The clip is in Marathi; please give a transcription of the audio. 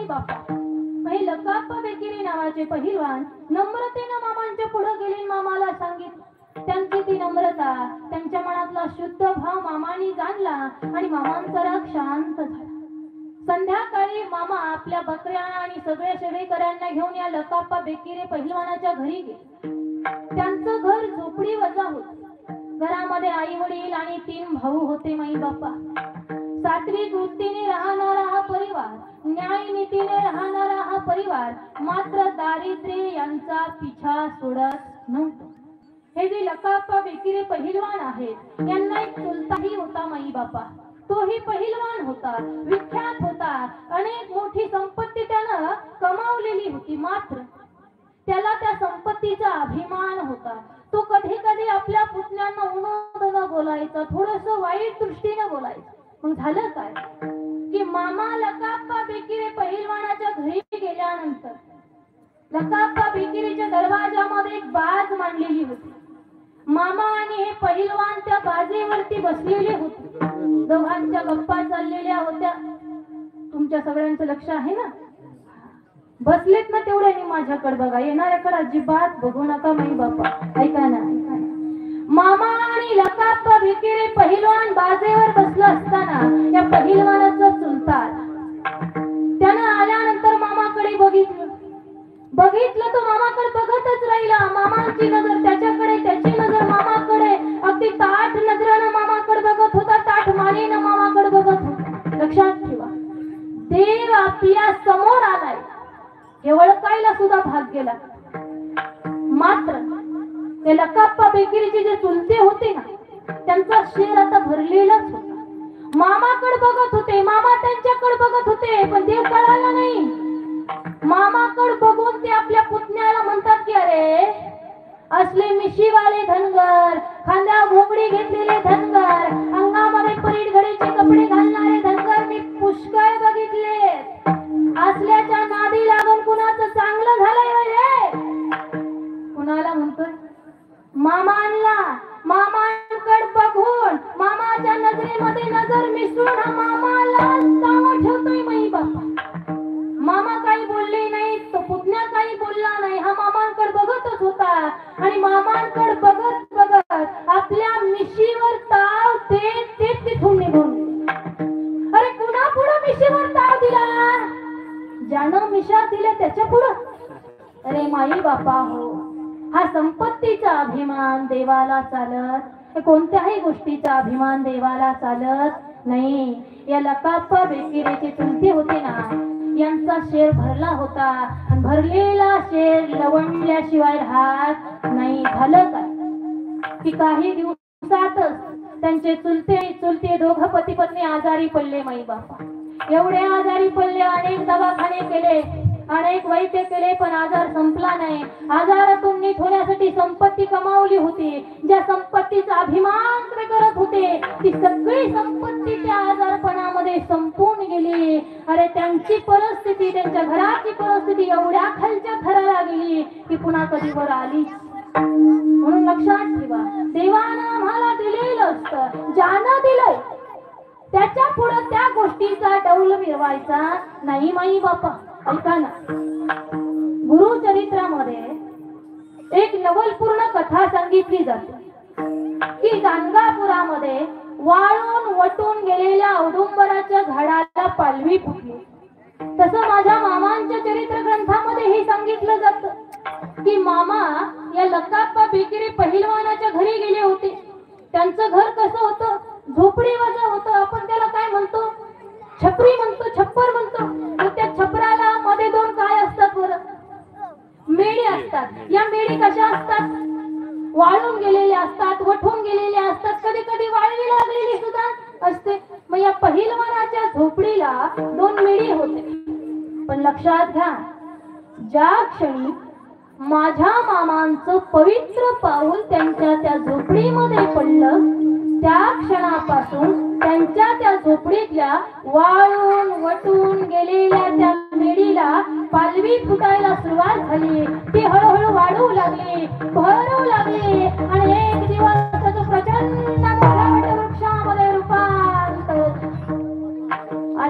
माई बापा. काही लकाप्पा बेकिरे नावाचे पहिलवान नम्रतेने मामांच्या पुढे गेले. मामाला सांगितलं. त्यांची ती नम्रता, त्यांच्या मनातला शुद्ध भाव मामानी जाणला आणि मामांचा राग शांत झाला. संध्याकाळी मामा आपल्या बकऱ्या आणि सगळ्या शेवेकऱ्यांना घेऊन या लकाप्पा बेकिरे पहिलवानाच्या घरी गेले. त्यांचं घर झोपडी वजा होते. घरामध्ये आई वडील आणि 3 भाऊ होते. माई बापा. सात्विक वृत्तीने राहणारा हा परिवार, न्यायनीतीने राहणारा हा परिवार मात्र दारिद्र्य यांचा पिछा सोडत नव्हता. हे जे लकाप्पा बेकिरे पहिलवान आहेत यांना एक चुलताही होता. माई बापा. तोही पहिलवान होता, विख्यात होता. अनेक मोठी संपत्ती त्यानं कमावलेली होती. मात्र त्याला त्या संपत्तीचा अभिमान होता. तो कधी कधी आपल्या पुतण्यांना उन्हाळ्यानं बोलायचा, थोडस वाईट दृष्टीने बोलायचा. मग झालं काय की मामा लकाप्पा बेकिरे पहिलवानाच्या घरी गेल्यानंतर लकाप्पा बेकिरीच्या दरवाजामध्ये एक बाज मांडलेली होती. मामा आणि हे पहिलवान त्या बाजेवरती बसलेले होते. दोघांच्या गप्पा चाललेल्या होत्या. तुमच्या सगळ्यांचं लक्ष आहे ना? बसलेत ना तेवढ्यानी माझ्याकडे बघा. येणाऱ्याकडे अजिबात बघू नका. माई बापा. ऐका ना. मामा आणि लकाप्पा बेकिरे पहिलवान बाजेवर बसला असताना या पहिलवानाचं चुलता त्यानं आल्यानंतर मामाकडे बघितलं. तो मामाकडे बघतच राहिला. मामांची नजर त्याच्याकडे, त्याची नजर मामाकडे. अगदी ताठ नजरेनं मामाकडे बघत होता, ताठ मानेनं मामाकडे बघत होता. लक्षात ठेवा, देव आपल्या समोर आलाय हे ओळखायला सुद्धा भाग गेला. मात्र ते लकाप्पा बेकिरीचे जे चुलते होते ना त्यांचा शेर आता भरलेलाच होता. मामाकडे बघत होते, मामा त्यांच्याकडे बघत होते, पण देव कळाला नाही. मामाकडे बघून ते आपल्या पुतण्याला म्हणतात की अरे असले मिशीवाले धनगर, खांद्या घोंगडी घेतलेले धनगर, अंगामध्ये परीड घडीचे कपडे घालणारे धनगर मी पुष्कळ बघितले. असल्याच्या नादी लागून कुणाचं चांगलं झालंय रे? कुणाला म्हणतोय? मामांना. मामांकडे बघून मामाच्या नजरेमध्ये नजर मिसळून हा मामाला नाव ठेवतोय. माई बापा. मामा काही बोलले नाही, तो पुतण्या काही बोलला नाही. हा मामांकडे बघतच होता आणि मामांकडे बघत बघत आपल्या मिशीवर ताव देत देत तिथून निघून. अरे कुणा पुढे मिशीवर ताव दिला? ज्यानं मिशा दिल्या त्याच्या पुढं. अरे माई बापा हो, हा संपत्तीचा अभिमान देवाला चालत, कोणत्याही गोष्टीचा अभिमान देवाला चालत नाही. या लकाप्पा बेकिरीचे चुलते होते ना यांचा शेर भरला होता. भरलेला शेर लवंडल्याशिवाय राहत नाही. झालं काय की काही दिवसातच त्यांचे चुलते दोघं पती पत्नी आजारी पडले. माई बापा. एवढे आजारी पडले, अनेक दवाखाने केले, अनेक वैद्य केले, पण आजार संपला नाही. आजारातून नीट होण्यासाठी संपत्ती कमावली होती. ज्या संपत्तीचा अभिमान ते करत होते ती सगळी संपत्ती त्या आजारपणामध्ये संपून गेली. अरे त्यांची परिस्थिती, त्यांच्या घराची परिस्थिती एवढ्या खालच्या थराला गेली की पुन्हा कधी वर आली. म्हणून लक्षात ठेवा, देवानं आम्हाला दिलेलं असतं, ज्यानं दिलंय त्याच्या पुढे त्या गोष्टीचा डौल मिरवायचा नाही. माई बापा. ऐका ना, गुरुचरित्रामध्ये एक नवलपूर्ण कथा सांगितली जाते की गाणगापुरामध्ये वाळून वटून गेलेल्या औदुंबराच्या झाडाला पालवी फुटली. तसं माझ्या मामांच्या चरित्र ग्रंथामध्ये हे सांगितलं जातं की मामा या लकाप्पा बेकिरे पहिलवानाच्या घरी गेले होते. त्यांचं घर कसं होतं? झोपडी वजा होतं. आपण त्याला काय म्हणतो? छपरी म्हणतो, छप्पर म्हणतो. त्या छपराला मध्ये 2 काय असतात बरं? मेढी असतात. या मेढी कशा असतात? वाळून गेलेल्या असतात, वठून गेलेल्या असतात, कधी कधी वाळवी लागलेली सुद्धा असते. मग या पहिलवानाच्या झोपडीला 2 मेढी होते. पण लक्षात घ्या, ज्या क्षणी माझ्या मामांचं पवित्र पाऊल त्यांच्या त्या झोपडीमध्ये पडलं त्या क्षणापासून त्यांच्या त्या झोपडीतल्या वाळून वटून गेलेल्या त्या मेढीला पालवी फुटायला सुरुवात झाली. ती हळूहळू वाढू लागली, भरू लागली आणि एक दिवस प्रचंड मोठा